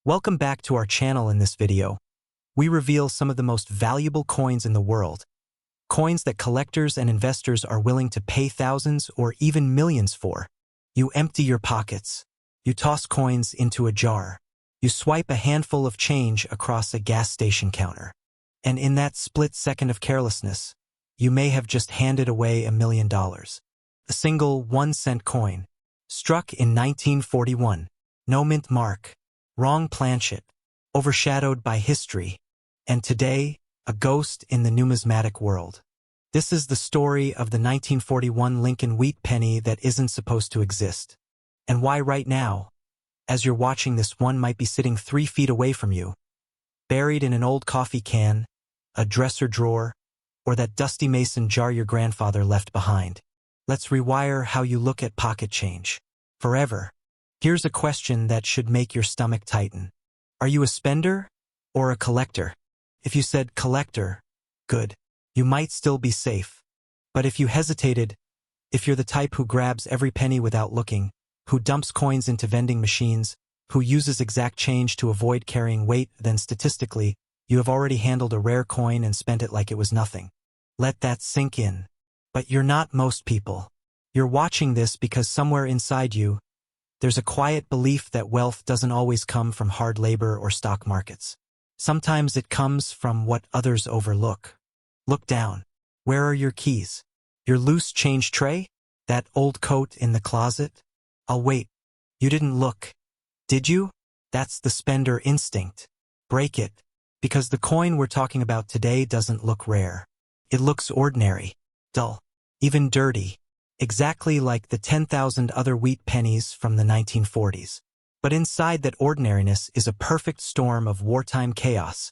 Welcome back to our channel. In this video, we reveal some of the most valuable coins in the world, coins that collectors and investors are willing to pay thousands or even millions for. You empty your pockets. You toss coins into a jar. You swipe a handful of change across a gas station counter. And in that split second of carelessness, you may have just handed away $1 million. A single 1-cent coin, struck in 1941, no mint mark, wrong planchet, overshadowed by history, and today, a ghost in the numismatic world. This is the story of the 1941 Lincoln Wheat Penny that isn't supposed to exist. And why right now, as you're watching this, one might be sitting 3 feet away from you, buried in an old coffee can, a dresser drawer, or that dusty mason jar your grandfather left behind. Let's rewire how you look at pocket change. Forever. Here's a question that should make your stomach tighten. Are you a spender or a collector? If you said collector, good. You might still be safe. But if you hesitated, if you're the type who grabs every penny without looking, who dumps coins into vending machines, who uses exact change to avoid carrying weight, then statistically, you have already handled a rare coin and spent it like it was nothing. Let that sink in. But you're not most people. You're watching this because somewhere inside you, there's a quiet belief that wealth doesn't always come from hard labor or stock markets. Sometimes it comes from what others overlook. Look down. Where are your keys? Your loose change tray? That old coat in the closet? I'll wait. You didn't look. Did you? That's the spender instinct. Break it. Because the coin we're talking about today doesn't look rare. It looks ordinary, dull, even dirty. Exactly like the 10,000 other wheat pennies from the 1940s. But inside that ordinariness is a perfect storm of wartime chaos,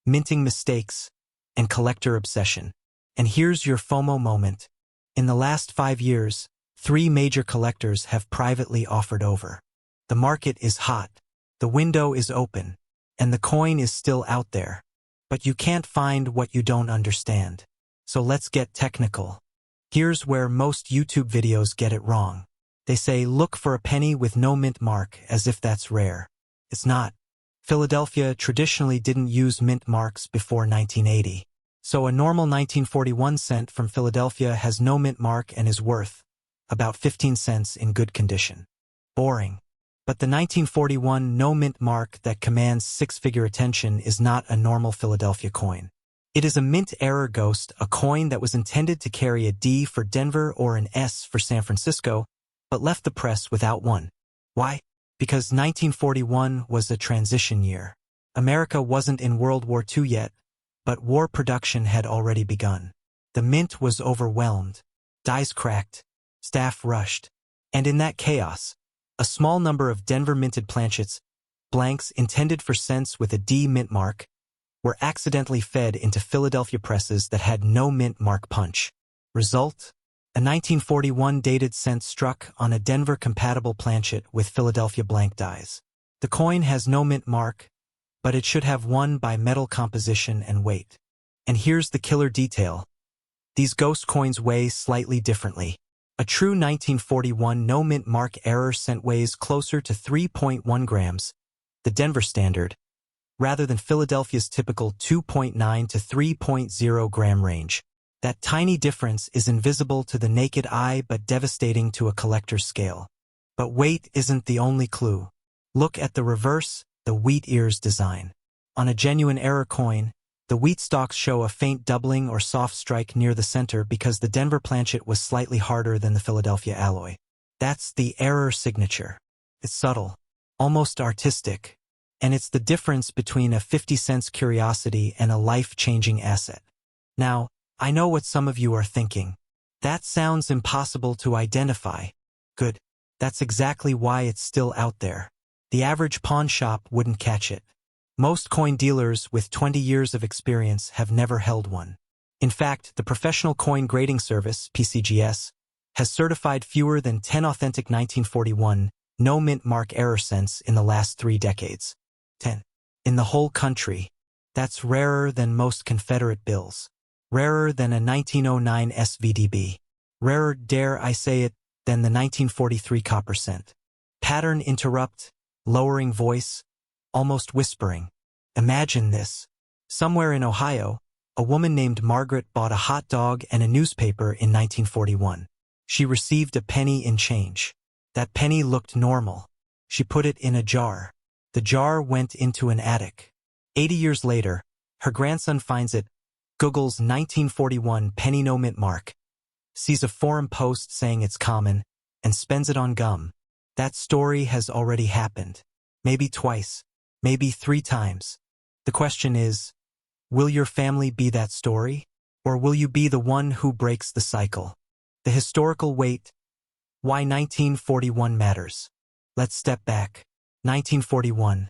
minting mistakes, and collector obsession. And here's your FOMO moment. In the last 5 years, 3 major collectors have privately offered over. The market is hot, the window is open, and the coin is still out there. But you can't find what you don't understand. So let's get technical. Here's where most YouTube videos get it wrong. They say, look for a penny with no mint mark, as if that's rare. It's not. Philadelphia traditionally didn't use mint marks before 1980. So a normal 1941 cent from Philadelphia has no mint mark and is worth about 15 cents in good condition. Boring. But the 1941 no mint mark that commands 6-figure attention is not a normal Philadelphia coin. It is a mint error ghost, a coin that was intended to carry a D for Denver or an S for San Francisco, but left the press without one. Why? Because 1941 was a transition year. America wasn't in World War II yet, but war production had already begun. The mint was overwhelmed. Dies cracked. Staff rushed. And in that chaos, a small number of Denver minted planchets, blanks intended for cents with a D mint mark, were accidentally fed into Philadelphia presses that had no mint mark punch. Result? A 1941 dated cent struck on a Denver-compatible planchet with Philadelphia blank dies. The coin has no mint mark, but it should have one by metal composition and weight. And here's the killer detail. These ghost coins weigh slightly differently. A true 1941 no mint mark error cent weighs closer to 3.1 grams, the Denver standard, rather than Philadelphia's typical 2.9 to 3.0 gram range. That tiny difference is invisible to the naked eye but devastating to a collector's scale. But weight isn't the only clue. Look at the reverse, the wheat ears design. On a genuine error coin, the wheat stalks show a faint doubling or soft strike near the center because the Denver planchet was slightly harder than the Philadelphia alloy. That's the error signature. It's subtle, almost artistic. And it's the difference between a 50-cent curiosity and a life-changing asset. Now, I know what some of you are thinking. That sounds impossible to identify. Good. That's exactly why it's still out there. The average pawn shop wouldn't catch it. Most coin dealers with 20 years of experience have never held one. In fact, the Professional Coin Grading Service, PCGS, has certified fewer than 10 authentic 1941 no mint mark error cents in the last 3 decades. 10. In the whole country. That's rarer than most Confederate bills. Rarer than a 1909 SVDB. Rarer, dare I say it, than the 1943 copper cent. Pattern interrupt, lowering voice. almost whispering. Imagine this. Somewhere in Ohio, a woman named Margaret bought a hot dog and a newspaper in 1941. She received a penny in change. That penny looked normal. She put it in a jar. The jar went into an attic. 80 years later, her grandson finds it, Googles 1941 penny no mint mark, sees a forum post saying it's common, and spends it on gum. That story has already happened. Maybe twice, maybe 3 times. The question is, will your family be that story? Or will you be the one who breaks the cycle? The historical weight. Why 1941 matters. Let's step back. 1941.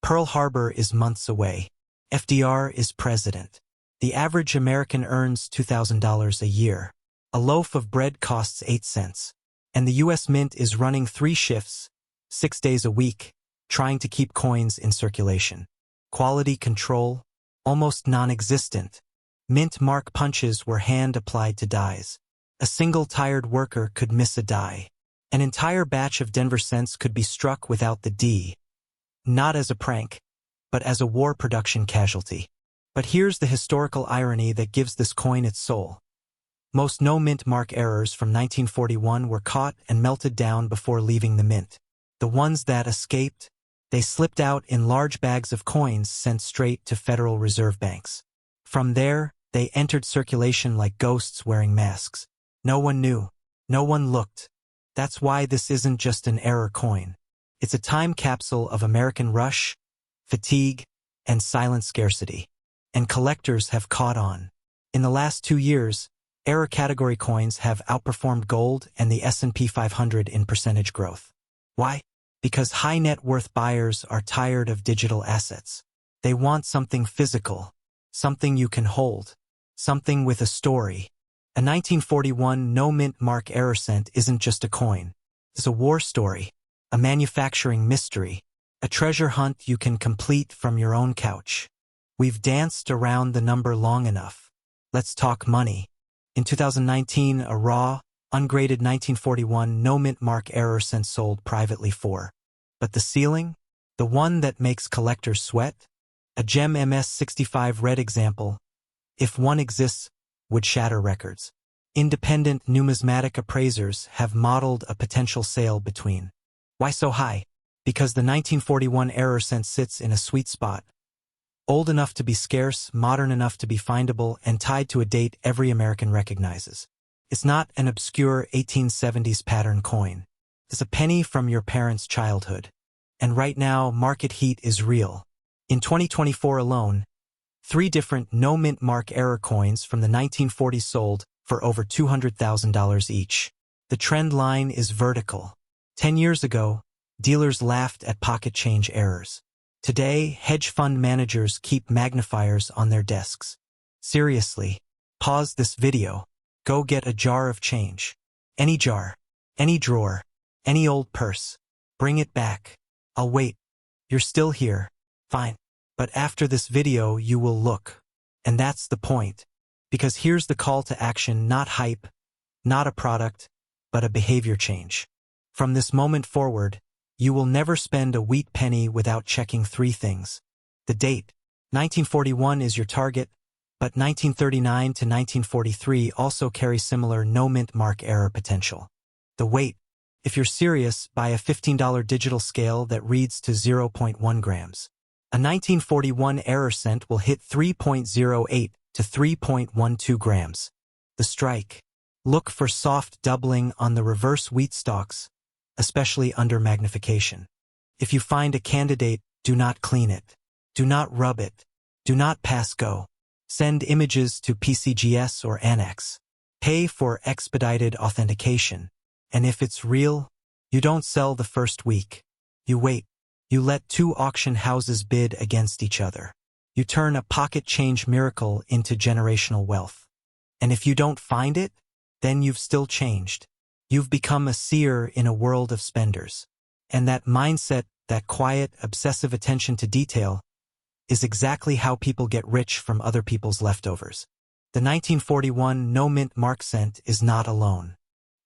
Pearl Harbor is months away. FDR is president. The average American earns $2,000 a year. A loaf of bread costs 8 cents. And the U.S. Mint is running 3 shifts, 6 days a week, trying to keep coins in circulation. Quality control? Almost non-existent. Mint mark punches were hand-applied to dies. A single tired worker could miss a die. An entire batch of Denver cents could be struck without the D. Not as a prank, but as a war production casualty. But here's the historical irony that gives this coin its soul. Most no-mint mark errors from 1941 were caught and melted down before leaving the mint. The ones that escaped, they slipped out in large bags of coins sent straight to Federal Reserve banks. From there, they entered circulation like ghosts wearing masks. No one knew. No one looked. That's why this isn't just an error coin. It's a time capsule of American rush, fatigue, and silent scarcity. And collectors have caught on. In the last 2 years, error category coins have outperformed gold and the S&P 500 in percentage growth. Why? Because high net worth buyers are tired of digital assets. They want something physical, something you can hold, something with a story. A 1941 no-mint mark error cent isn't just a coin. It's a war story, a manufacturing mystery, a treasure hunt you can complete from your own couch. We've danced around the number long enough. Let's talk money. In 2019, a raw, ungraded 1941 no-mint mark error cent sold privately for. But the ceiling? The one that makes collectors sweat? A gem MS65 red example, if one exists, would shatter records. Independent numismatic appraisers have modeled a potential sale between. Why so high? Because the 1941 error cent sits in a sweet spot. Old enough to be scarce, modern enough to be findable, and tied to a date every American recognizes. It's not an obscure 1870s pattern coin. It's a penny from your parents' childhood. And right now, market heat is real. In 2024 alone, 3 different no-mint mark error coins from the 1940s sold for over $200,000 each. The trend line is vertical. 10 years ago, dealers laughed at pocket change errors. Today, hedge fund managers keep magnifiers on their desks. Seriously, pause this video. Go get a jar of change. Any jar, any drawer, any old purse. Bring it back. I'll wait. You're still here. Fine. But after this video, you will look. And that's the point. Because here's the call to action, not hype, not a product, but a behavior change. From this moment forward, you will never spend a wheat penny without checking 3 things. The date. 1941 is your target, but 1939 to 1943 also carry similar no-mint mark error potential. The weight. If you're serious, buy a $15 digital scale that reads to 0.1 grams. A 1941 error cent will hit 3.08 to 3.12 grams. The strike. Look for soft doubling on the reverse wheat stalks, especially under magnification. If you find a candidate, do not clean it. Do not rub it. Do not pass go. Send images to PCGS or Annex. Pay for expedited authentication. And if it's real, you don't sell the first week. You wait. You let 2 auction houses bid against each other. You turn a pocket change miracle into generational wealth. And if you don't find it, then you've still changed. You've become a seer in a world of spenders. And that mindset, that quiet, obsessive attention to detail, is exactly how people get rich from other people's leftovers. The 1941 no-mint mark cent is not alone.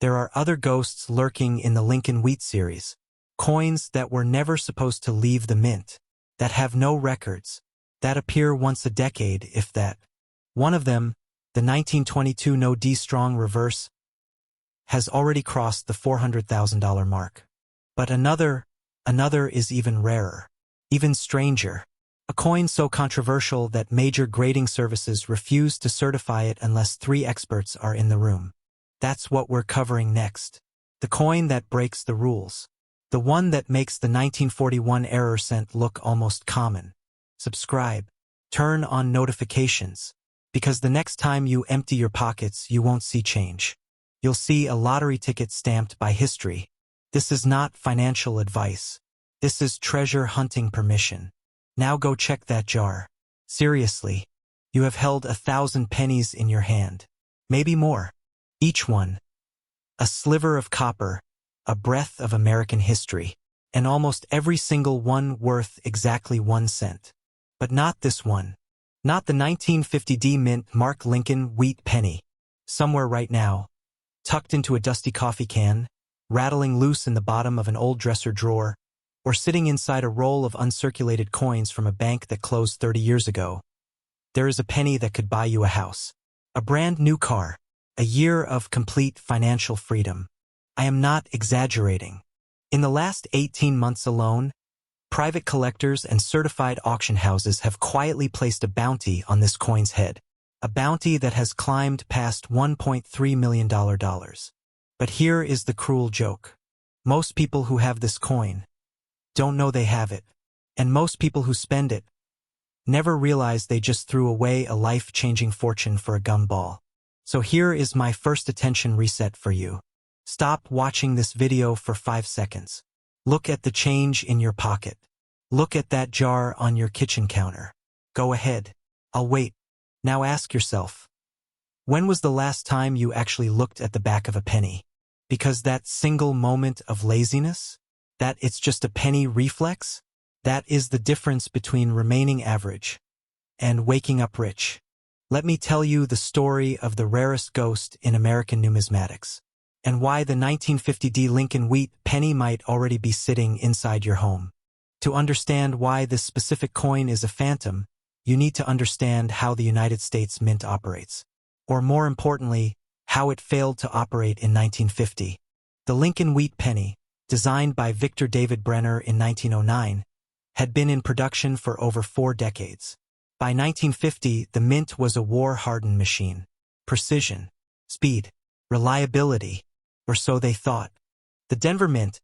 There are other ghosts lurking in the Lincoln Wheat series, coins that were never supposed to leave the mint. that have no records, that appear once a decade, if that. One of them, the 1922 No D Strong Reverse, has already crossed the $400,000 mark. But another is even rarer, even stranger. A coin so controversial that major grading services refuse to certify it unless 3 experts are in the room. That's what we're covering next. The coin that breaks the rules. The one that makes the 1941 error cent look almost common. Subscribe. Turn on notifications. Because the next time you empty your pockets, you won't see change. You'll see a lottery ticket stamped by history. This is not financial advice. This is treasure hunting permission. Now go check that jar. Seriously. You have held 1,000 pennies in your hand. Maybe more. Each one. A sliver of copper, a breath of American history, and almost every single one worth exactly 1 cent. But not this one. Not the 1950 mint mark Lincoln Wheat Penny. Somewhere right now, tucked into a dusty coffee can, rattling loose in the bottom of an old dresser drawer, or sitting inside a roll of uncirculated coins from a bank that closed 30 years ago, there is a penny that could buy you a house, a brand new car, a year of complete financial freedom. I am not exaggerating. In the last 18 months alone, private collectors and certified auction houses have quietly placed a bounty on this coin's head, a bounty that has climbed past $1.3 million. But here is the cruel joke. Most people who have this coin don't know they have it, and most people who spend it never realize they just threw away a life-changing fortune for a gumball. So here is my first attention reset for you. Stop watching this video for 5 seconds. Look at the change in your pocket. Look at that jar on your kitchen counter. Go ahead. I'll wait. Now ask yourself, when was the last time you actually looked at the back of a penny? Because that single moment of laziness? That it's just a penny reflex? That is the difference between remaining average and waking up rich. Let me tell you the story of the rarest ghost in American numismatics, and why the 1950 Lincoln Wheat Penny might already be sitting inside your home. To understand why this specific coin is a phantom, you need to understand how the United States Mint operates. Or more importantly, how it failed to operate in 1950. The Lincoln Wheat Penny, designed by Victor David Brenner in 1909, had been in production for over 4 decades. By 1950, the mint was a war-hardened machine. Precision, speed, reliability, or so they thought. The Denver Mint,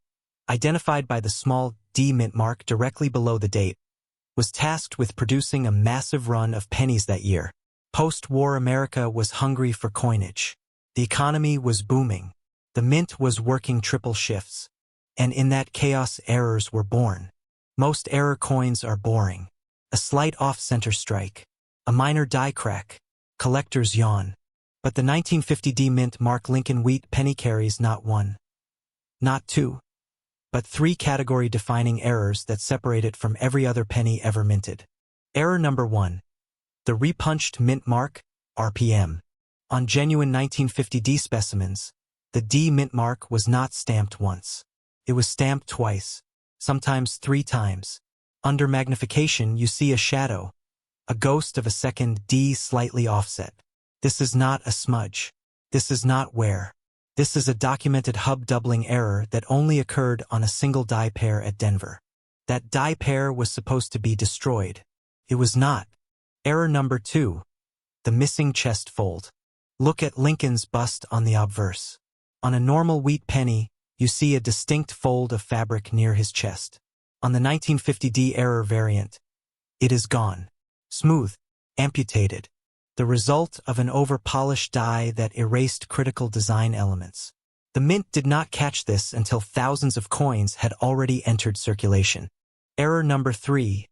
identified by the small D mint mark directly below the date, was tasked with producing a massive run of pennies that year. Post-war America was hungry for coinage. The economy was booming. The mint was working triple shifts. And in that chaos, errors were born. Most error coins are boring. A slight off-center strike, a minor die crack, collectors yawn. But the 1950 D mint mark Lincoln Wheat Penny carries not 1, not 2, but 3 category-defining errors that separate it from every other penny ever minted. Error number 1. The repunched mint mark, RPM. On genuine 1950 D specimens, the D mint mark was not stamped once. It was stamped twice, sometimes 3 times. Under magnification, you see a shadow, a ghost of a second D slightly offset. This is not a smudge. This is not wear. This is a documented hub doubling error that only occurred on a single die pair at Denver. That die pair was supposed to be destroyed. It was not. Error number 2. The missing chest fold. Look at Lincoln's bust on the obverse. On a normal wheat penny, you see a distinct fold of fabric near his chest. On the 1950 D error variant, it is gone. Smooth, amputated. The result of an over-polished die that erased critical design elements. The mint did not catch this until thousands of coins had already entered circulation. Error number 3.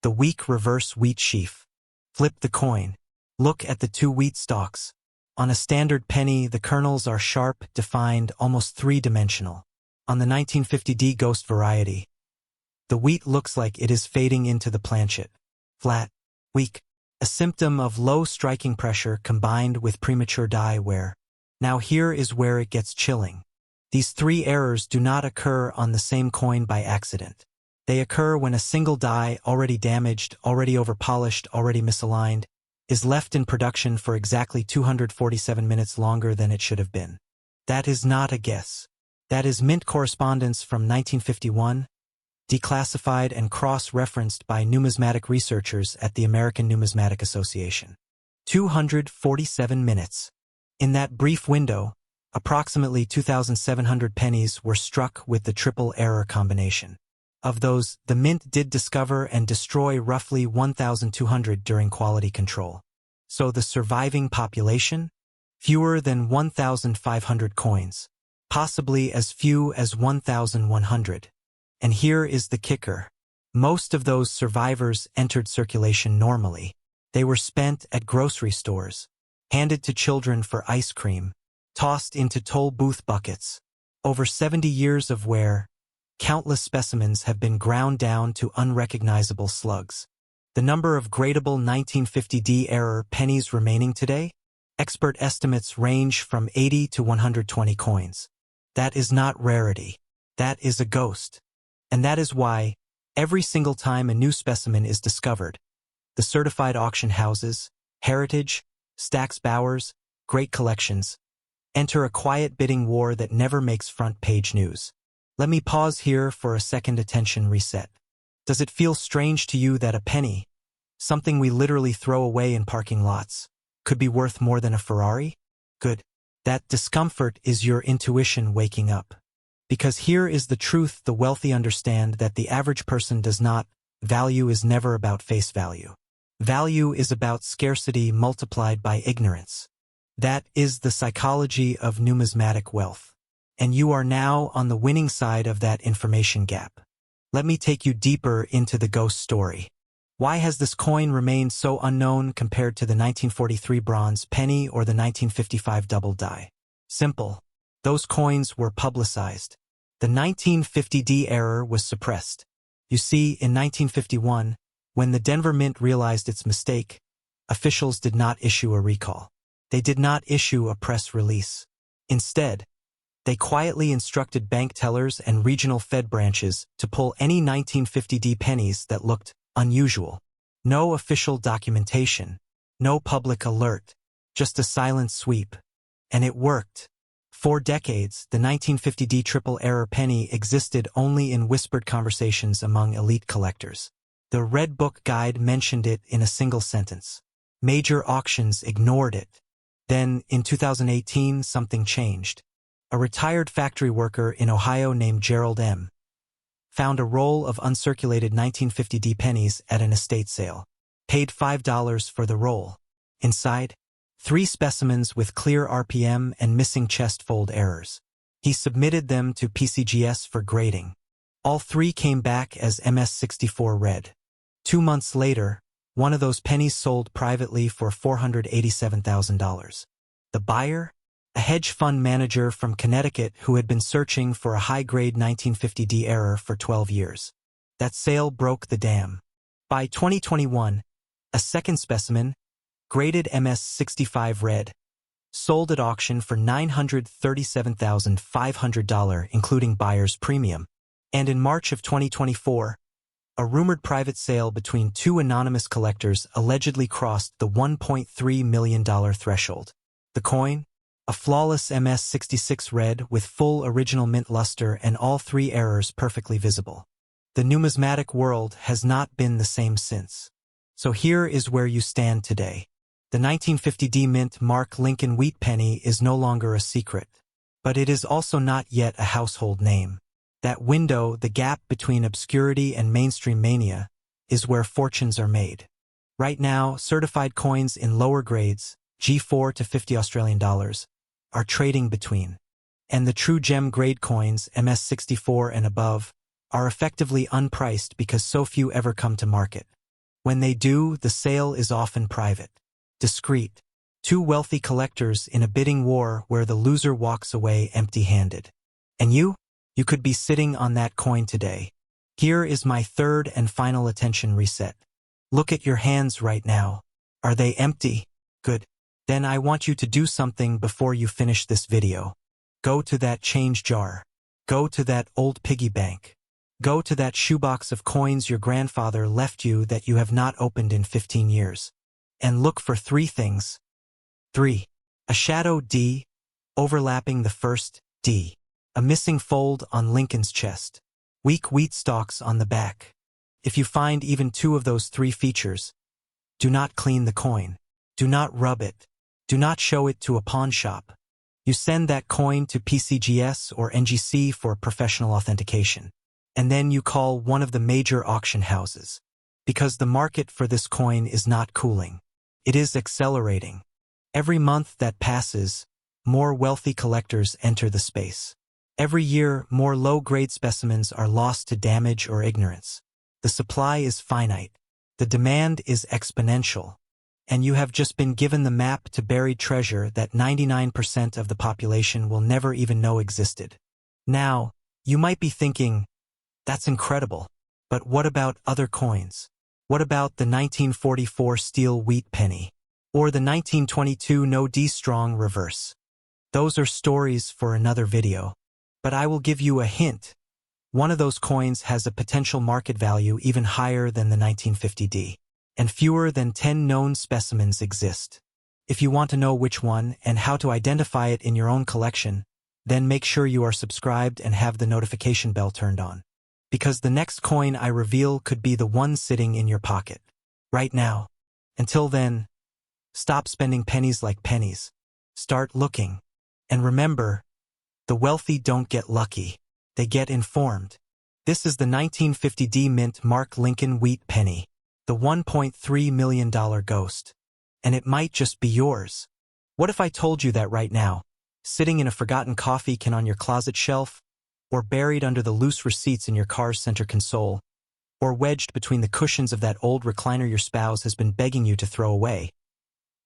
The weak reverse wheat sheaf. Flip the coin. Look at the 2 wheat stalks. On a standard penny, the kernels are sharp, defined, almost 3-dimensional. On the 1950 D ghost variety, the wheat looks like it is fading into the planchet. Flat, weak, a symptom of low striking pressure combined with premature die wear. Now here is where it gets chilling. These 3 errors do not occur on the same coin by accident. They occur when a single die, already damaged, already overpolished, already misaligned, is left in production for exactly 247 minutes longer than it should have been. That is not a guess. That is mint correspondence from 1951, declassified and cross-referenced by numismatic researchers at the American Numismatic Association. 247 minutes. In that brief window, approximately 2,700 pennies were struck with the triple error combination. Of those, the mint did discover and destroy roughly 1,200 during quality control. So the surviving population? Fewer than 1,500 coins. Possibly as few as 1,100. And here is the kicker. Most of those survivors entered circulation normally. They were spent at grocery stores, handed to children for ice cream, tossed into toll booth buckets. Over 70 years of wear, countless specimens have been ground down to unrecognizable slugs. The number of gradable 1950D error pennies remaining today? Expert estimates range from 80 to 120 coins. That is not rarity. That is a ghost. And that is why, every single time a new specimen is discovered, the certified auction houses, Heritage, Stack's Bowers, Great Collections, enter a quiet bidding war that never makes front-page news. Let me pause here for a second attention reset. Does it feel strange to you that a penny, something we literally throw away in parking lots, could be worth more than a Ferrari? Good. That discomfort is your intuition waking up. Because here is the truth the wealthy understand that the average person does not. Value is never about face value. Value is about scarcity multiplied by ignorance. That is the psychology of numismatic wealth. And you are now on the winning side of that information gap. Let me take you deeper into the ghost story. Why has this coin remained so unknown compared to the 1943 bronze penny or the 1955 double die? Simple. Those coins were publicized. The 1950D error was suppressed. You see, in 1951, when the Denver Mint realized its mistake, officials did not issue a recall. They did not issue a press release. Instead, they quietly instructed bank tellers and regional Fed branches to pull any 1950D pennies that looked unusual. No official documentation, no public alert, just a silent sweep. And it worked. For decades, the 1950D triple error penny existed only in whispered conversations among elite collectors. The Red Book Guide mentioned it in a single sentence. Major auctions ignored it. Then, in 2018, something changed. A retired factory worker in Ohio named Gerald M. found a roll of uncirculated 1950D pennies at an estate sale. Paid $5 for the roll. Inside, 3 specimens with clear RPM and missing chest fold errors. He submitted them to PCGS for grading. All 3 came back as MS64 red. 2 months later, one of those pennies sold privately for $487,000. The buyer? A hedge fund manager from Connecticut who had been searching for a high-grade 1950D error for 12 years. That sale broke the dam. By 2021, a second specimen, graded MS65 red, sold at auction for $937,500 including buyer's premium. And in March of 2024, a rumored private sale between 2 anonymous collectors allegedly crossed the $1.3 million threshold. The coin? A flawless MS66 red with full original mint luster and all 3 errors perfectly visible. The numismatic world has not been the same since. So here is where you stand today. The 1950D mint mark Lincoln Wheat Penny is no longer a secret. But it is also not yet a household name. That window, the gap between obscurity and mainstream mania, is where fortunes are made. Right now, certified coins in lower grades, G4 to 50 Australian dollars, are trading between. And the true gem grade coins, MS64 and above, are effectively unpriced because so few ever come to market. When they do, the sale is often private. Discreet. 2 wealthy collectors in a bidding war where the loser walks away empty-handed. And you? You could be sitting on that coin today. Here is my third and final attention reset. Look at your hands right now. Are they empty? Good. Then I want you to do something before you finish this video. Go to that change jar. Go to that old piggy bank. Go to that shoebox of coins your grandfather left you that you have not opened in 15 years. And look for three things. 3. A shadow D, overlapping the first D. A missing fold on Lincoln's chest. Weak wheat stalks on the back. If you find even two of those three features, do not clean the coin. Do not rub it. Do not show it to a pawn shop. You send that coin to PCGS or NGC for professional authentication. And then you call one of the major auction houses. Because the market for this coin is not cooling. It is accelerating. Every month that passes, more wealthy collectors enter the space. Every year, more low-grade specimens are lost to damage or ignorance. The supply is finite. The demand is exponential. And you have just been given the map to buried treasure that 99% of the population will never even know existed. Now, you might be thinking, that's incredible. But what about other coins? What about the 1944 steel wheat penny? Or the 1922 no D strong reverse? Those are stories for another video. But I will give you a hint. One of those coins has a potential market value even higher than the 1950D. And fewer than 10 known specimens exist. If you want to know which one and how to identify it in your own collection, then make sure you are subscribed and have the notification bell turned on. Because the next coin I reveal could be the one sitting in your pocket. Right now. Until then, stop spending pennies like pennies. Start looking. And remember, the wealthy don't get lucky. They get informed. This is the 1950D mint mark Lincoln Wheat Penny. The $1.3 million ghost. And it might just be yours. What if I told you that right now, sitting in a forgotten coffee can on your closet shelf, or buried under the loose receipts in your car's center console, or wedged between the cushions of that old recliner your spouse has been begging you to throw away?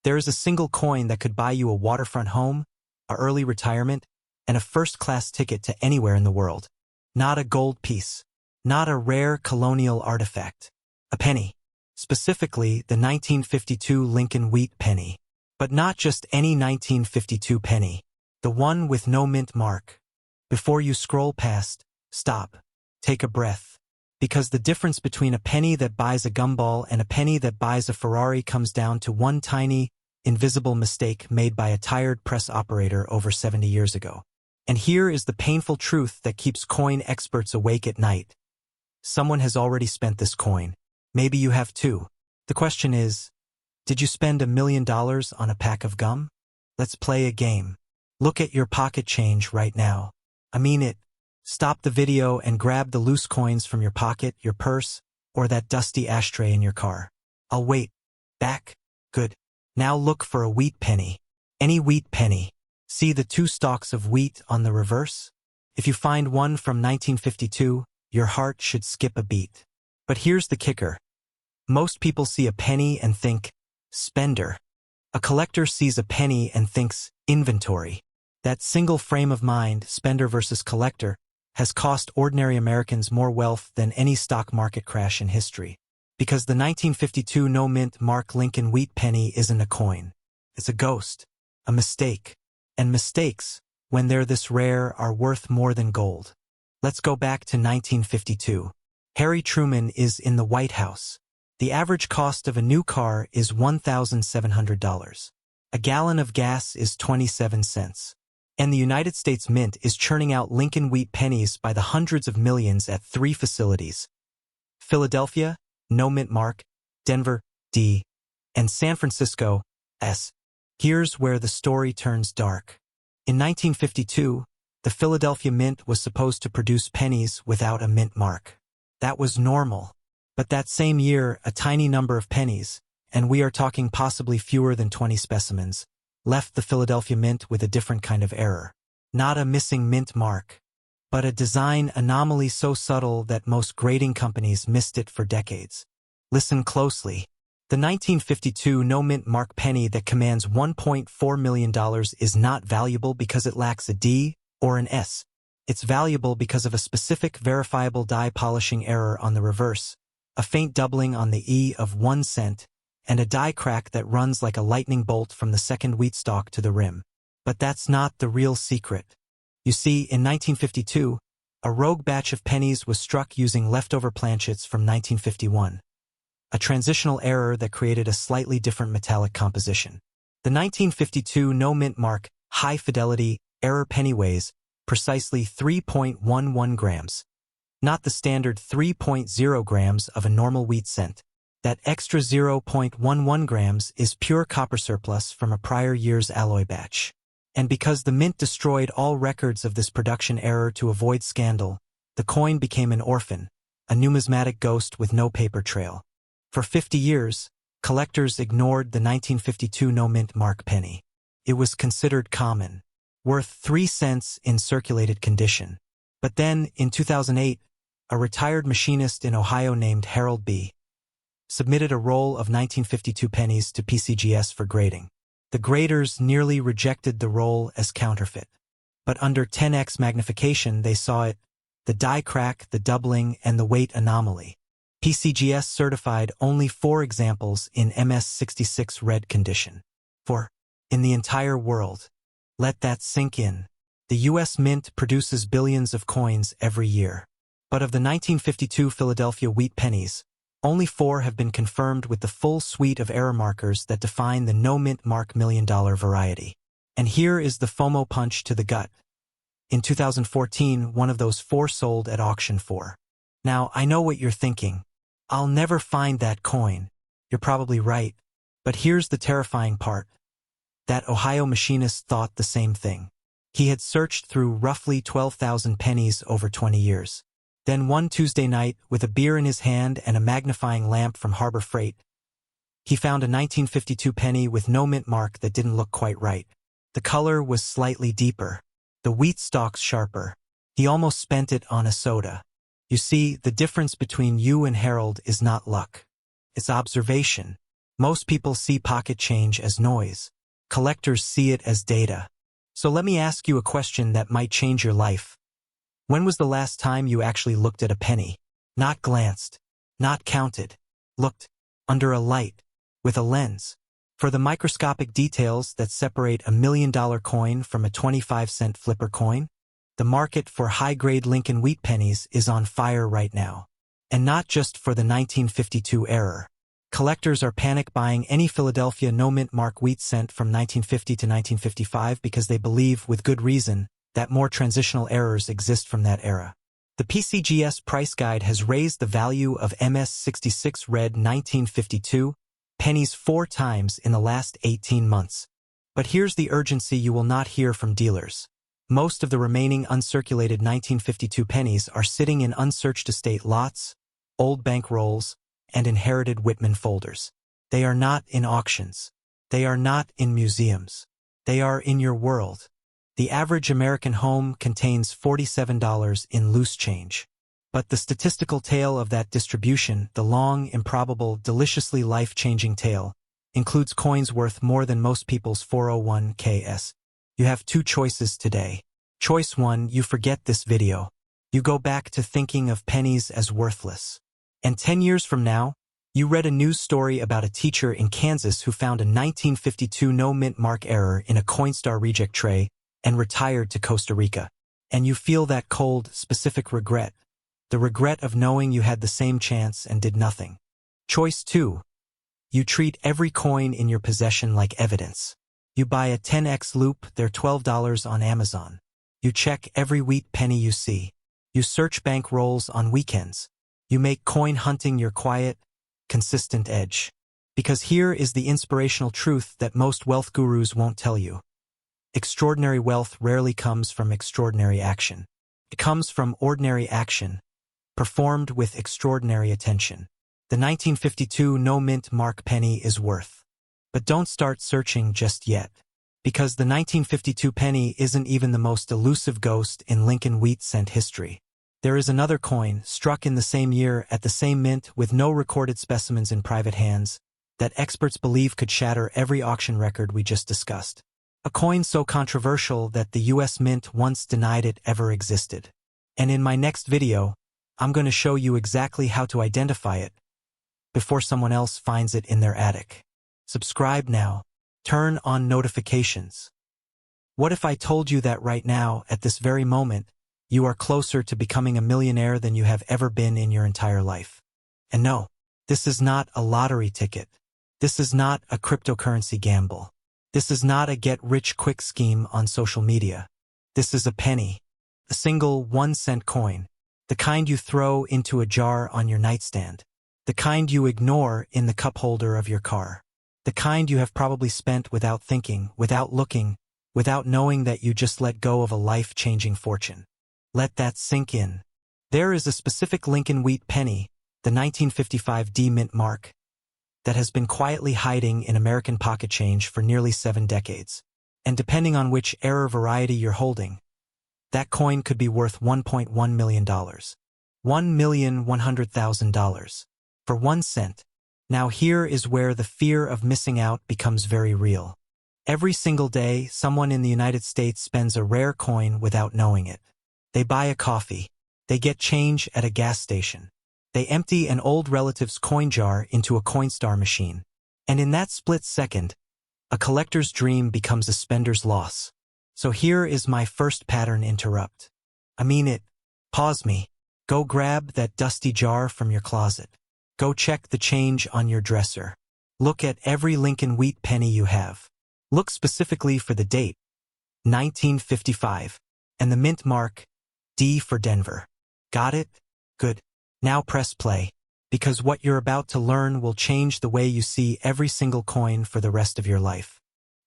There is a single coin that could buy you a waterfront home, a early retirement, and a first-class ticket to anywhere in the world. Not a gold piece. Not a rare colonial artifact. A penny. Specifically, the 1952 Lincoln Wheat Penny. But not just any 1952 penny. The one with no mint mark. Before you scroll past, stop. Take a breath. Because the difference between a penny that buys a gumball and a penny that buys a Ferrari comes down to one tiny, invisible mistake made by a tired press operator over 70 years ago. And here is the painful truth that keeps coin experts awake at night. Someone has already spent this coin. Maybe you have too. The question is, did you spend $1 million on a pack of gum? Let's play a game. Look at your pocket change right now. I mean it. Stop the video and grab the loose coins from your pocket, your purse, or that dusty ashtray in your car. I'll wait. Back? Good. Now look for a wheat penny. Any wheat penny. See the two stalks of wheat on the reverse? If you find one from 1952, your heart should skip a beat. But here's the kicker. Most people see a penny and think, spender. A collector sees a penny and thinks, inventory. That single frame of mind, spender versus collector, has cost ordinary Americans more wealth than any stock market crash in history. Because the 1952 no-mint mark Lincoln Wheat Penny isn't a coin. It's a ghost. A mistake. And mistakes, when they're this rare, are worth more than gold. Let's go back to 1952. Harry Truman is in the White House. The average cost of a new car is $1,700. A gallon of gas is 27 cents. And the United States Mint is churning out Lincoln Wheat Pennies by the hundreds of millions at 3 facilities. Philadelphia, no mint mark, Denver, D, and San Francisco, S. Here's where the story turns dark. In 1952, the Philadelphia Mint was supposed to produce pennies without a mint mark. That was normal. But that same year, a tiny number of pennies, and we are talking possibly fewer than 20 specimens, left the Philadelphia Mint with a different kind of error. Not a missing mint mark, but a design anomaly so subtle that most grading companies missed it for decades. Listen closely. The 1952 no-mint mark penny that commands $1.4 million is not valuable because it lacks a D or an S. It's valuable because of a specific verifiable die polishing error on the reverse, a faint doubling on the E of 1 cent, and a die crack that runs like a lightning bolt from the second wheat stalk to the rim. But that's not the real secret. You see, in 1952, A rogue batch of pennies was struck using leftover planchets from 1951, a transitional error that created a slightly different metallic composition. The 1952 no-mint mark, high-fidelity, error penny weighs precisely 3.11 grams, not the standard 3.0 grams of a normal wheat cent. That extra 0.11 grams is pure copper surplus from a prior year's alloy batch. And because the mint destroyed all records of this production error to avoid scandal, the coin became an orphan, a numismatic ghost with no paper trail. For 50 years, collectors ignored the 1952 no-mint mark penny. It was considered common, worth 3 cents in circulated condition. But then, in 2008, a retired machinist in Ohio named Harold B. submitted a roll of 1952 pennies to PCGS for grading. The graders nearly rejected the roll as counterfeit. But under 10x magnification they saw it, the die crack, the doubling, and the weight anomaly. PCGS certified only 4 examples in MS66 red condition. 4. In the entire world. Let that sink in. The U.S. Mint produces billions of coins every year. But of the 1952 Philadelphia wheat pennies, only 4 have been confirmed with the full suite of error markers that define the no-mint mark $1 million variety. And here is the FOMO punch to the gut. In 2014, one of those 4 sold at auction for. Now, I know what you're thinking. I'll never find that coin. You're probably right. But here's the terrifying part. That Ohio machinist thought the same thing. He had searched through roughly 12,000 pennies over 20 years. Then one Tuesday night, with a beer in his hand and a magnifying lamp from Harbor Freight, he found a 1952 penny with no mint mark that didn't look quite right. The color was slightly deeper, the wheat stalks sharper. He almost spent it on a soda. You see, the difference between you and Harold is not luck. It's observation. Most people see pocket change as noise. Collectors see it as data. So let me ask you a question that might change your life. When was the last time you actually looked at a penny? Not glanced, not counted, looked under a light, with a lens, for the microscopic details that separate a $1 million coin from a 25-cent flipper coin? The market for high-grade Lincoln Wheat Pennies is on fire right now. And not just for the 1952 error. Collectors are panic buying any Philadelphia no-mint mark wheat cent from 1950 to 1955 because they believe, with good reason, that more transitional errors exist from that era. The PCGS price guide has raised the value of MS66 red 1952 pennies 4 times in the last 18 months. But here's the urgency you will not hear from dealers. Most of the remaining uncirculated 1952 pennies are sitting in unsearched estate lots, old bank rolls, and inherited Whitman folders. They are not in auctions. They are not in museums. They are in your world. The average American home contains $47 in loose change. But the statistical tail of that distribution, the long, improbable, deliciously life-changing tail, includes coins worth more than most people's 401ks. You have 2 choices today. Choice 1, you forget this video. You go back to thinking of pennies as worthless. And 10 years from now, you read a news story about a teacher in Kansas who found a 1952 no-mint mark error in a Coinstar reject tray and retired to Costa Rica. And you feel that cold, specific regret. The regret of knowing you had the same chance and did nothing. Choice 2. You treat every coin in your possession like evidence. You buy a 10x loop, they're $12 on Amazon. You check every wheat penny you see. You search bank rolls on weekends. You make coin hunting your quiet, consistent edge. Because here is the inspirational truth that most wealth gurus won't tell you. Extraordinary wealth rarely comes from extraordinary action. It comes from ordinary action, performed with extraordinary attention. The 1952 no-mint mark penny is worth. But don't start searching just yet. Because the 1952 penny isn't even the most elusive ghost in Lincoln wheat cent history. There is another coin, struck in the same year at the same mint with no recorded specimens in private hands, that experts believe could shatter every auction record we just discussed. A coin so controversial that the U.S. Mint once denied it ever existed. And in my next video, I'm going to show you exactly how to identify it before someone else finds it in their attic. Subscribe now. Turn on notifications. What if I told you that right now, at this very moment, you are closer to becoming a millionaire than you have ever been in your entire life. And no, this is not a lottery ticket. This is not a cryptocurrency gamble. This is not a get-rich-quick scheme on social media. This is a penny, a single 1-cent coin, the kind you throw into a jar on your nightstand, the kind you ignore in the cup holder of your car, the kind you have probably spent without thinking, without looking, without knowing that you just let go of a life-changing fortune. Let that sink in. There is a specific Lincoln Wheat Penny, the 1955 D mint mark, that has been quietly hiding in American pocket change for nearly 7 decades. And depending on which error variety you're holding, that coin could be worth $1.1 million. $1,100,000. For 1 cent. Now here is where the fear of missing out becomes very real. Every single day, someone in the United States spends a rare coin without knowing it. They buy a coffee. They get change at a gas station. They empty an old relative's coin jar into a Coinstar machine. And in that split second, a collector's dream becomes a spender's loss. So here is my first pattern interrupt. I mean it. Pause me. Go grab that dusty jar from your closet. Go check the change on your dresser. Look at every Lincoln Wheat penny you have. Look specifically for the date, 1955, and the mint mark, D for Denver. Got it? Good. Now press play, because what you're about to learn will change the way you see every single coin for the rest of your life.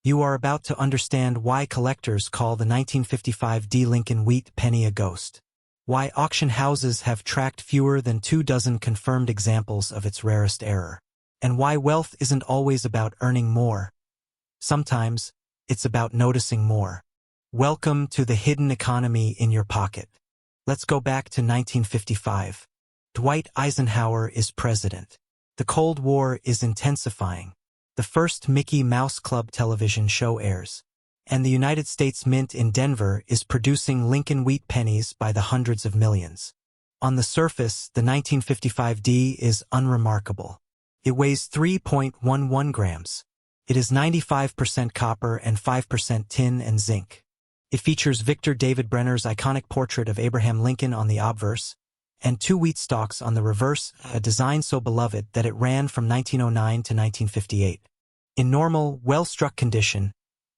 You are about to understand why collectors call the 1955 D Lincoln Wheat penny a ghost. Why auction houses have tracked fewer than 24 confirmed examples of its rarest error. And why wealth isn't always about earning more. Sometimes, it's about noticing more. Welcome to the hidden economy in your pocket. Let's go back to 1955. Dwight Eisenhower is president. The Cold War is intensifying. The first Mickey Mouse Club television show airs. And the United States Mint in Denver is producing Lincoln Wheat pennies by the hundreds of millions. On the surface, the 1955 D is unremarkable. It weighs 3.11 grams. It is 95% copper and 5% tin and zinc. It features Victor David Brenner's iconic portrait of Abraham Lincoln on the obverse, and 2 wheat stalks on the reverse, a design so beloved that it ran from 1909 to 1958. In normal, well-struck condition,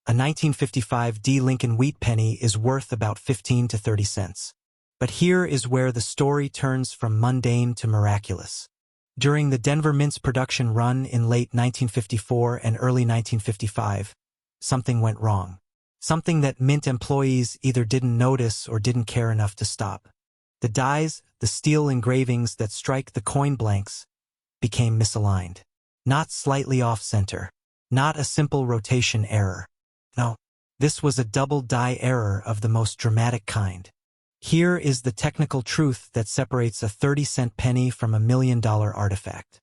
a 1955 D Lincoln Wheat penny is worth about 15 to 30 cents. But here is where the story turns from mundane to miraculous. During the Denver Mint's production run in late 1954 and early 1955, something went wrong. Something that Mint employees either didn't notice or didn't care enough to stop. The dies, the steel engravings that strike the coin blanks, became misaligned. Not slightly off-center. Not a simple rotation error. No, this was a double die error of the most dramatic kind. Here is the technical truth that separates a 30-cent penny from a $1 million artifact.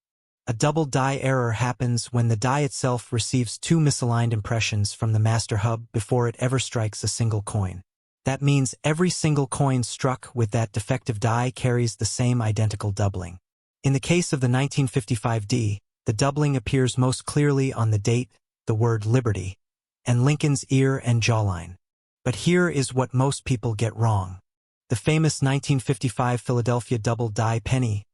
A double die error happens when the die itself receives 2 misaligned impressions from the master hub before it ever strikes a single coin. That means every single coin struck with that defective die carries the same identical doubling. In the case of the 1955 D, the doubling appears most clearly on the date, the word Liberty, and Lincoln's ear and jawline. But here is what most people get wrong. The famous 1955 Philadelphia double die penny,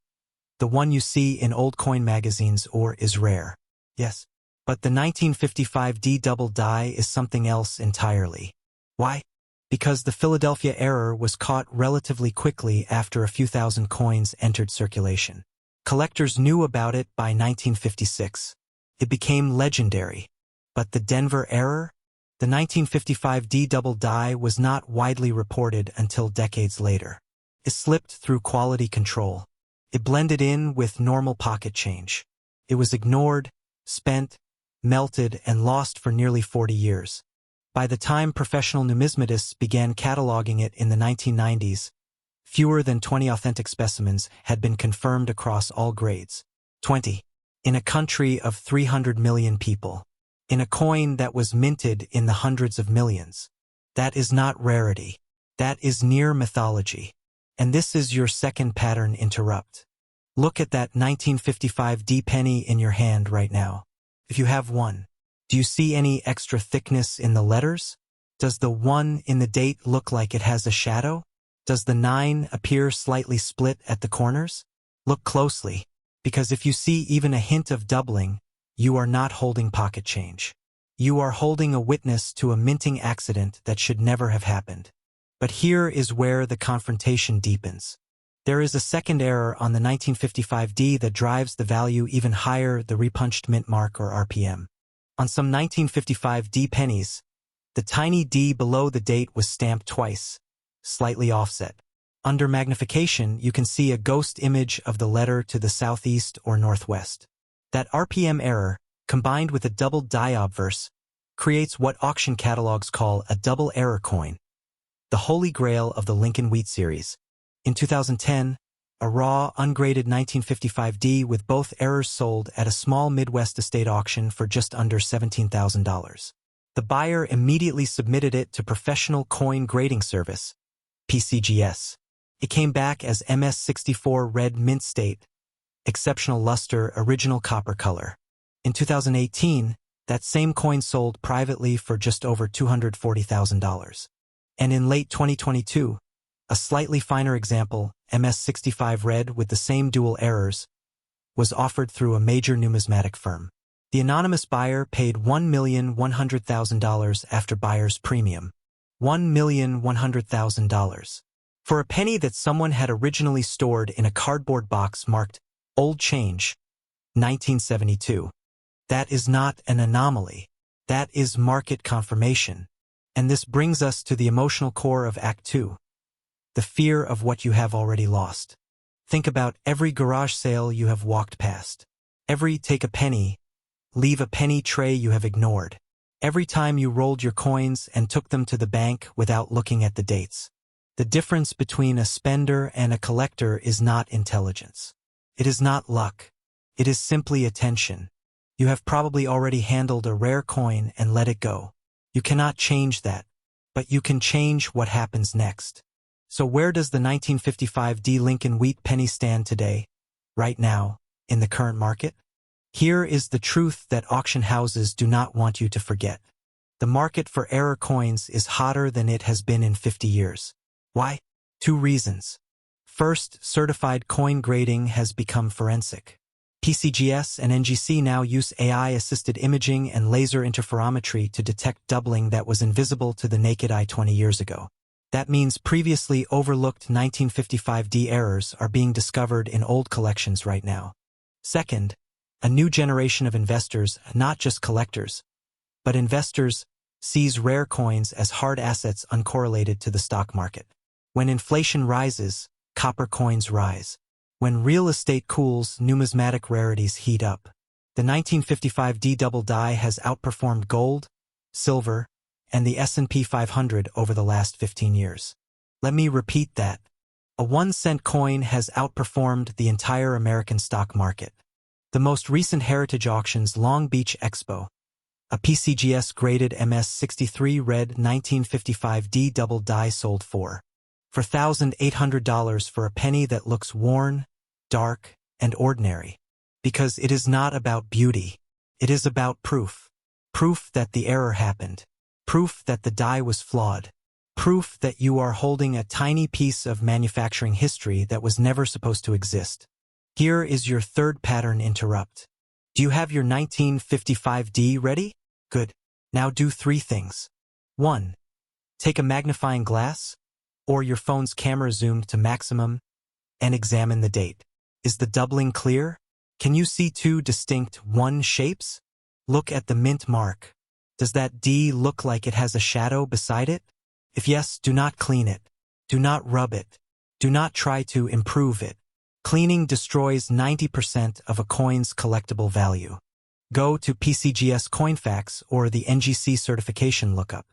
the one you see in old coin magazines or is rare. Yes, but the 1955 D double die is something else entirely. Why? Because the Philadelphia error was caught relatively quickly after a few thousand coins entered circulation. Collectors knew about it by 1956. It became legendary. But the Denver error? The 1955 D double die was not widely reported until decades later. It slipped through quality control. It blended in with normal pocket change. It was ignored, spent, melted, and lost for nearly 40 years. By the time professional numismatists began cataloging it in the 1990s, fewer than 20 authentic specimens had been confirmed across all grades. 20. In a country of 300 million people. In a coin that was minted in the hundreds of millions. That is not rarity. That is near mythology. And this is your second pattern interrupt. Look at that 1955 D penny in your hand right now. If you have one, do you see any extra thickness in the letters? Does the 1 in the date look like it has a shadow? Does the 9 appear slightly split at the corners? Look closely, because if you see even a hint of doubling, you are not holding pocket change. You are holding a witness to a minting accident that should never have happened. But here is where the confrontation deepens. There is a second error on the 1955D that drives the value even higher, the repunched mint mark or RPM. On some 1955D pennies, the tiny D below the date was stamped twice, slightly offset. Under magnification, you can see a ghost image of the letter to the southeast or northwest. That RPM error, combined with a doubled die obverse, creates what auction catalogs call a double error coin, the holy grail of the Lincoln Wheat series. In 2010, a raw, ungraded 1955D with both errors sold at a small Midwest estate auction for just under $17,000. The buyer immediately submitted it to Professional Coin Grading Service, PCGS. It came back as MS64 red mint state, exceptional luster, original copper color. In 2018, that same coin sold privately for just over $240,000. And in late 2022, a slightly finer example, MS65 red with the same dual errors, was offered through a major numismatic firm. The anonymous buyer paid $1,100,000 after buyer's premium. $1,100,000. For a penny that someone had originally stored in a cardboard box marked Old Change, 1972. That is not an anomaly. That is market confirmation. And this brings us to the emotional core of Act 2. The fear of what you have already lost. Think about every garage sale you have walked past. Every take a penny, leave a penny tray you have ignored. Every time you rolled your coins and took them to the bank without looking at the dates. The difference between a spender and a collector is not intelligence. It is not luck. It is simply attention. You have probably already handled a rare coin and let it go. You cannot change that, but you can change what happens next. So where does the 1955D Lincoln Wheat Penny stand today, right now, in the current market? Here is the truth that auction houses do not want you to forget. The market for error coins is hotter than it has been in 50 years. Why? 2 reasons. First, certified coin grading has become forensic. PCGS and NGC now use AI-assisted imaging and laser interferometry to detect doubling that was invisible to the naked eye 20 years ago. That means previously overlooked 1955D errors are being discovered in old collections right now. Second, a new generation of investors, not just collectors, but investors, sees rare coins as hard assets uncorrelated to the stock market. When inflation rises, copper coins rise. When real estate cools, numismatic rarities heat up. The 1955D double die has outperformed gold, silver, and the S&P 500 over the last 15 years. Let me repeat that. A 1-cent coin has outperformed the entire American stock market. The most recent heritage auction's Long Beach Expo, a PCGS graded MS63 red 1955D double die sold for $1,800 for a penny that looks worn, dark, and ordinary. Because it is not about beauty. It is about proof. Proof that the error happened. Proof that the die was flawed. Proof that you are holding a tiny piece of manufacturing history that was never supposed to exist. Here is your third pattern interrupt. Do you have your 1955D ready? Good. Now do 3 things. 1. Take a magnifying glass, or your phone's camera zoomed to maximum, and examine the date. Is the doubling clear? Can you see 2 distinct 1 shapes? Look at the mint mark. Does that D look like it has a shadow beside it? If yes, do not clean it. Do not rub it. Do not try to improve it. Cleaning destroys 90% of a coin's collectible value. Go to PCGS Coinfax or the NGC certification lookup.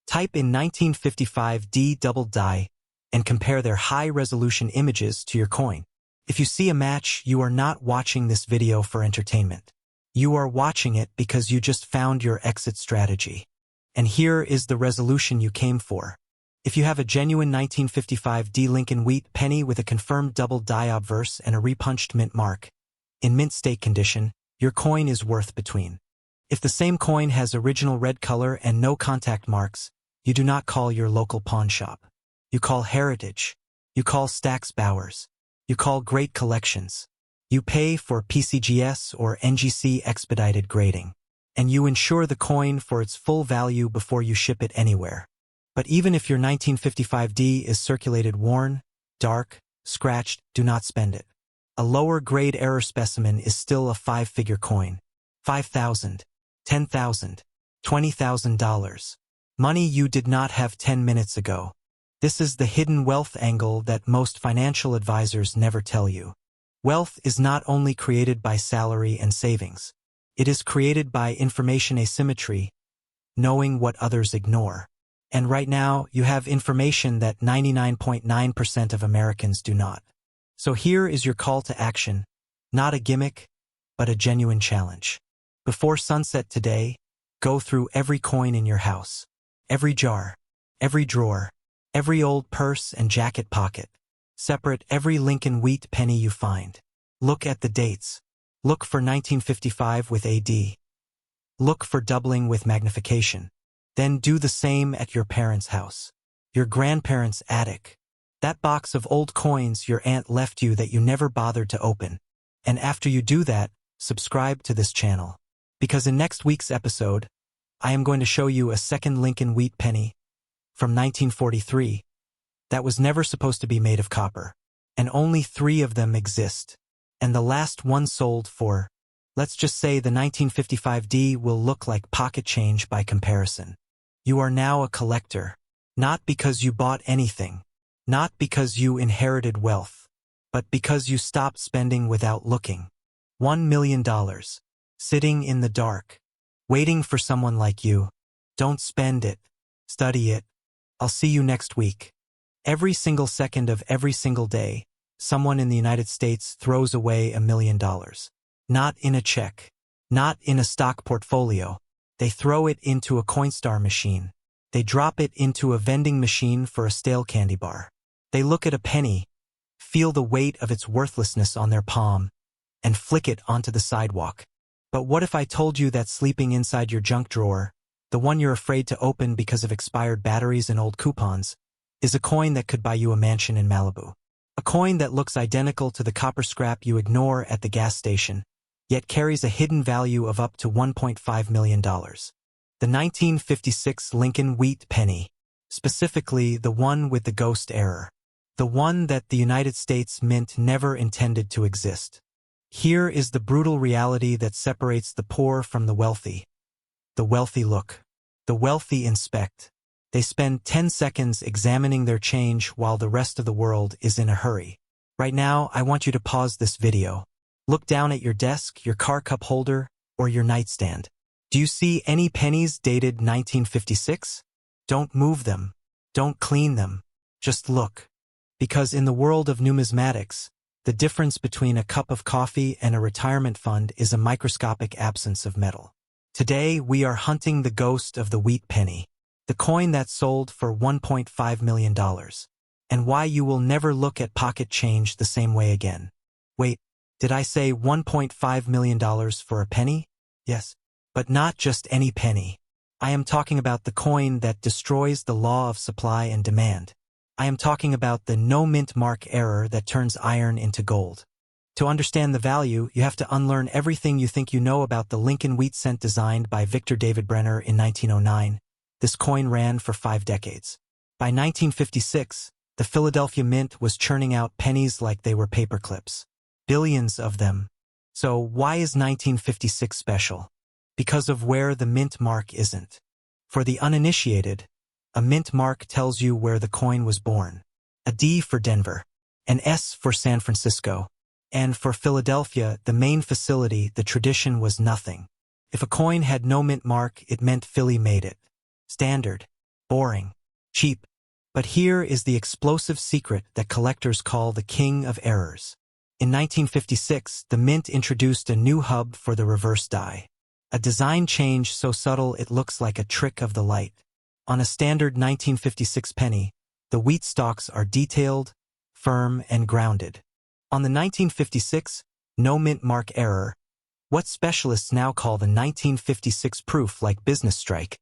Type in 1955D double die and compare their high-resolution images to your coin. If you see a match, you are not watching this video for entertainment. You are watching it because you just found your exit strategy. And here is the resolution you came for. If you have a genuine 1955D Lincoln Wheat Penny with a confirmed double die obverse and a repunched mint mark, in mint state condition, your coin is worth between. If the same coin has original red color and no contact marks, you do not call your local pawn shop. You call heritage. You call Stax Bowers. You call great collections. You pay for PCGS or NGC expedited grading. And you insure the coin for its full value before you ship it anywhere. But even if your 1955D is circulated worn, dark, scratched, do not spend it. A lower grade error specimen is still a 5-figure coin. $5,000, $10,000, $20,000. Money you did not have 10 minutes ago. This is the hidden wealth angle that most financial advisors never tell you. Wealth is not only created by salary and savings. It is created by information asymmetry, knowing what others ignore. And right now, you have information that 99.9% of Americans do not. So here is your call to action, not a gimmick, but a genuine challenge. Before sunset today, go through every coin in your house, every jar, every drawer, every old purse and jacket pocket. Separate every Lincoln Wheat penny you find. Look at the dates. Look for 1955 with AD. Look for doubling with magnification. Then do the same at your parents' house, your grandparents' attic, that box of old coins your aunt left you that you never bothered to open. And after you do that, subscribe to this channel. Because in next week's episode, I am going to show you a second Lincoln Wheat penny from 1943 that was never supposed to be made of copper. And only 3 of them exist. And the last one sold for, let's just say the 1955D will look like pocket change by comparison. You are now a collector, not because you bought anything, not because you inherited wealth, but because you stopped spending without looking. $1 million, sitting in the dark, waiting for someone like you. Don't spend it, study it. I'll see you next week. Every single second of every single day, someone in the United States throws away $1 million. Not in a check, not in a stock portfolio. They throw it into a Coinstar machine. They drop it into a vending machine for a stale candy bar. They look at a penny, feel the weight of its worthlessness on their palm, and flick it onto the sidewalk. But what if I told you that sleeping inside your junk drawer, the one you're afraid to open because of expired batteries and old coupons, is a coin that could buy you a mansion in Malibu? A coin that looks identical to the copper scrap you ignore at the gas station, yet carries a hidden value of up to $1.5 million. The 1956 Lincoln Wheat penny, specifically the one with the ghost error, the one that the United States Mint never intended to exist. Here is the brutal reality that separates the poor from the wealthy. The wealthy look. The wealthy inspect. They spend 10 seconds examining their change while the rest of the world is in a hurry. Right now, I want you to pause this video. Look down at your desk, your car cup holder, or your nightstand. Do you see any pennies dated 1956? Don't move them. Don't clean them. Just look. Because in the world of numismatics, the difference between a cup of coffee and a retirement fund is a microscopic absence of metal. Today, we are hunting the ghost of the wheat penny, the coin that sold for $1.5 million, and why you will never look at pocket change the same way again. Wait, did I say $1.5 million for a penny? Yes, but not just any penny. I am talking about the coin that destroys the law of supply and demand. I am talking about the no mint mark error that turns iron into gold. To understand the value, you have to unlearn everything you think you know about the Lincoln Wheat cent designed by Victor David Brenner in 1909. This coin ran for 5 decades. By 1956, the Philadelphia Mint was churning out pennies like they were paper clips. Billions of them. So why is 1956 special? Because of where the mint mark isn't. For the uninitiated, a mint mark tells you where the coin was born. A D for Denver, an S for San Francisco, and for Philadelphia, the main facility, the tradition was nothing. If a coin had no mint mark, it meant Philly made it. Standard, boring, cheap. But here is the explosive secret that collectors call the king of errors. In 1956, the mint introduced a new hub for the reverse die. A design change so subtle it looks like a trick of the light. On a standard 1956 penny, the wheat stalks are detailed, firm, and grounded. On the 1956 no mint mark error, what specialists now call the 1956 proof like business strike,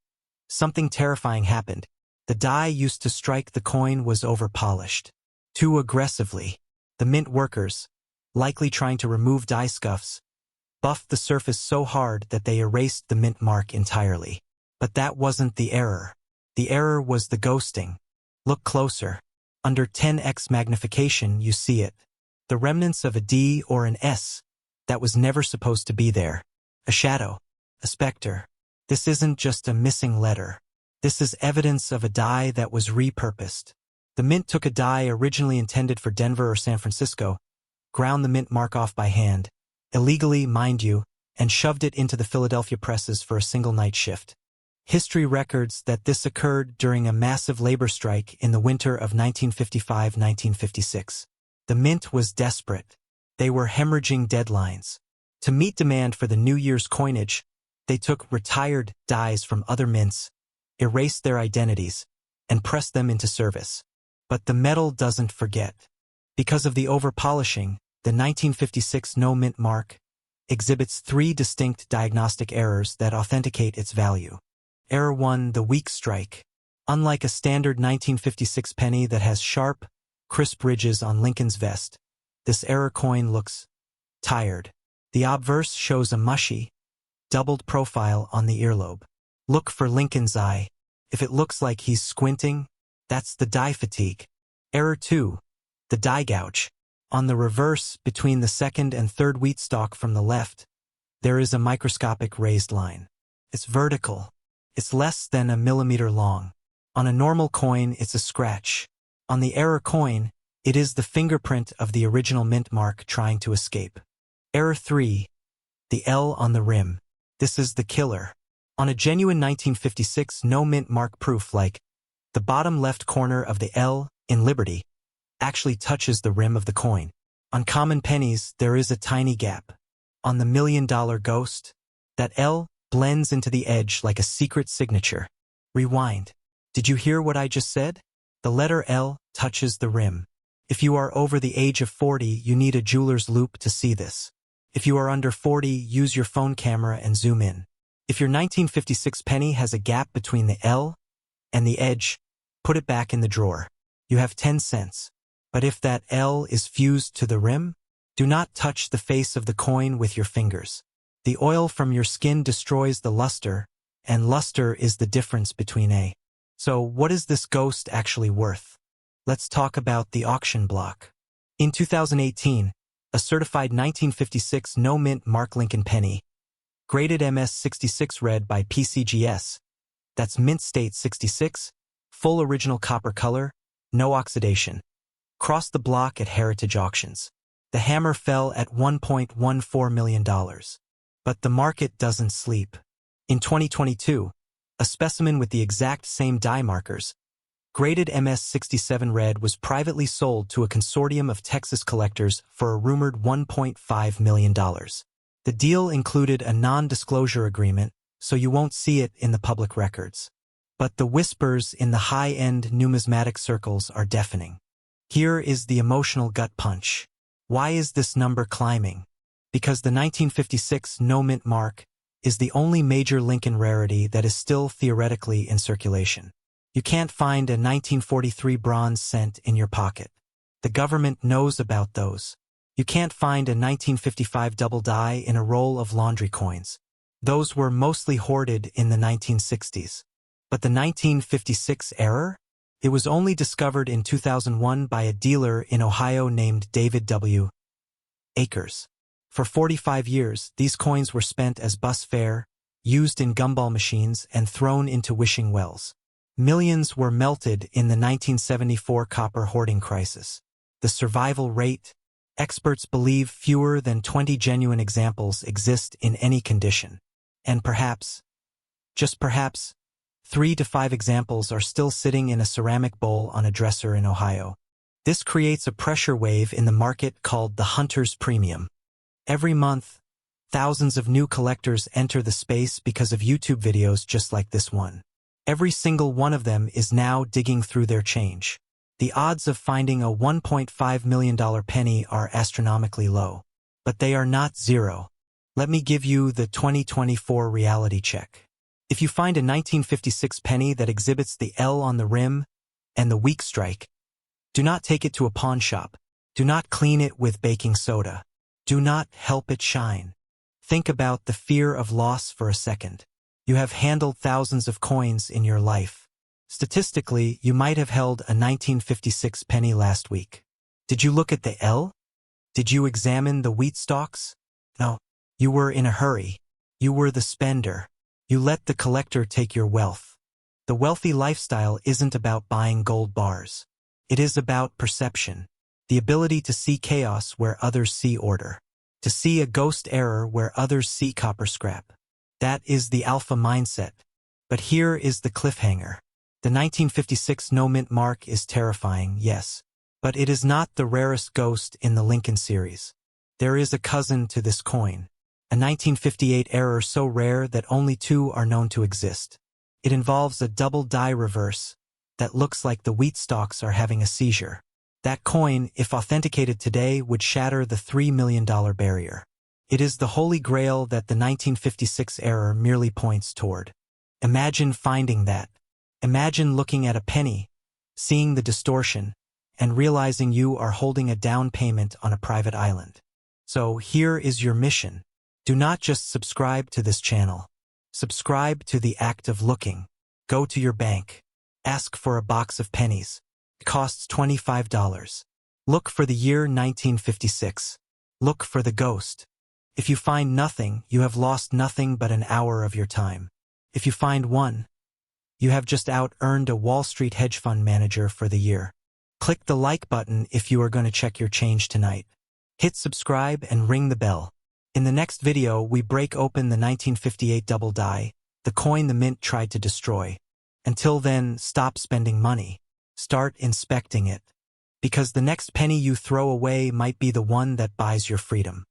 something terrifying happened. The die used to strike the coin was overpolished. Too aggressively. The mint workers, likely trying to remove die scuffs, buffed the surface so hard that they erased the mint mark entirely. But that wasn't the error. The error was the ghosting. Look closer. Under 10x magnification, you see it. The remnants of a D or an S that was never supposed to be there. A shadow. A specter. This isn't just a missing letter. This is evidence of a die that was repurposed. The mint took a die originally intended for Denver or San Francisco, ground the mint mark off by hand, illegally, mind you, and shoved it into the Philadelphia presses for a single night shift. History records that this occurred during a massive labor strike in the winter of 1955-1956. The mint was desperate. They were hemorrhaging deadlines. To meet demand for the New Year's coinage, they took retired dies from other mints, erased their identities, and pressed them into service. But the metal doesn't forget. Because of the over-polishing, the 1956 no-mint mark exhibits 3 distinct diagnostic errors that authenticate its value. Error 1, the weak strike. Unlike a standard 1956 penny that has sharp, crisp ridges on Lincoln's vest, this error coin looks tired. The obverse shows a mushy, doubled profile on the earlobe. Look for Lincoln's eye. If it looks like he's squinting, that's the die fatigue. Error 2, the die gouge. On the reverse, between the second and third wheat stalk from the left, there is a microscopic raised line. It's vertical. It's less than a millimeter long. On a normal coin, it's a scratch. On the error coin, it is the fingerprint of the original mint mark trying to escape. Error 3, the L on the rim. This is the killer. On a genuine 1956 no mint mark proof like the bottom left corner of the L in Liberty actually touches the rim of the coin. On common pennies, there is a tiny gap. On the $1 Million Ghost, that L blends into the edge like a secret signature. Rewind. Did you hear what I just said? The letter L touches the rim. If you are over the age of 40, you need a jeweler's loupe to see this. If you are under 40, use your phone camera and zoom in. If your 1956 penny has a gap between the L and the edge, put it back in the drawer. You have 10 cents. But if that L is fused to the rim, do not touch the face of the coin with your fingers. The oil from your skin destroys the luster, and luster is the difference between a. So what is this ghost actually worth? Let's talk about the auction block. In 2018, a certified 1956 no-mint mark Lincoln penny, graded MS66 red by PCGS, that's mint state 66, full original copper color, no oxidation, crossed the block at Heritage Auctions. The hammer fell at $1.14 million. But the market doesn't sleep. In 2022, a specimen with the exact same die markers, graded MS67 red, was privately sold to a consortium of Texas collectors for a rumored $1.5 million. The deal included a non-disclosure agreement, so you won't see it in the public records. But the whispers in the high-end numismatic circles are deafening. Here is the emotional gut punch. Why is this number climbing? Because the 1956 no-mint mark is the only major Lincoln rarity that is still theoretically in circulation. You can't find a 1943 bronze cent in your pocket. The government knows about those. You can't find a 1955 double die in a roll of laundry coins. Those were mostly hoarded in the 1960s. But the 1956 error? It was only discovered in 2001 by a dealer in Ohio named David W. Akers. For 45 years, these coins were spent as bus fare, used in gumball machines, and thrown into wishing wells. Millions were melted in the 1974 copper hoarding crisis. The survival rate? Experts believe fewer than 20 genuine examples exist in any condition. And perhaps, just perhaps, 3 to 5 examples are still sitting in a ceramic bowl on a dresser in Ohio. This creates a pressure wave in the market called the hunter's premium. Every month, thousands of new collectors enter the space because of YouTube videos just like this one. Every single one of them is now digging through their change. The odds of finding a $1.5 million penny are astronomically low. But they are not zero. Let me give you the 2024 reality check. If you find a 1956 penny that exhibits the L on the rim and the weak strike, do not take it to a pawn shop. Do not clean it with baking soda. Do not help it shine. Think about the fear of loss for a second. You have handled thousands of coins in your life. Statistically, you might have held a 1956 penny last week. Did you look at the L? Did you examine the wheat stalks? No. You were in a hurry. You were the spender. You let the collector take your wealth. The wealthy lifestyle isn't about buying gold bars. It is about perception. The ability to see chaos where others see order. To see a ghost error where others see copper scrap. That is the alpha mindset. But here is the cliffhanger. The 1956 no-mint mark is terrifying, yes. But it is not the rarest ghost in the Lincoln series. There is a cousin to this coin. A 1958 error so rare that only two are known to exist. It involves a double die reverse that looks like the wheat stalks are having a seizure. That coin, if authenticated today, would shatter the $3 million barrier. It is the holy grail that the 1956 error merely points toward. Imagine finding that. Imagine looking at a penny, seeing the distortion, and realizing you are holding a down payment on a private island. So here is your mission. Do not just subscribe to this channel. Subscribe to the act of looking. Go to your bank. Ask for a box of pennies. It costs $25. Look for the year 1956. Look for the ghost. If you find nothing, you have lost nothing but an hour of your time. If you find one, you have just out-earned a Wall Street hedge fund manager for the year. Click the like button if you are going to check your change tonight. Hit subscribe and ring the bell. In the next video, we break open the 1958 double die, the coin the mint tried to destroy. Until then, stop spending money. Start inspecting it. Because the next penny you throw away might be the one that buys your freedom.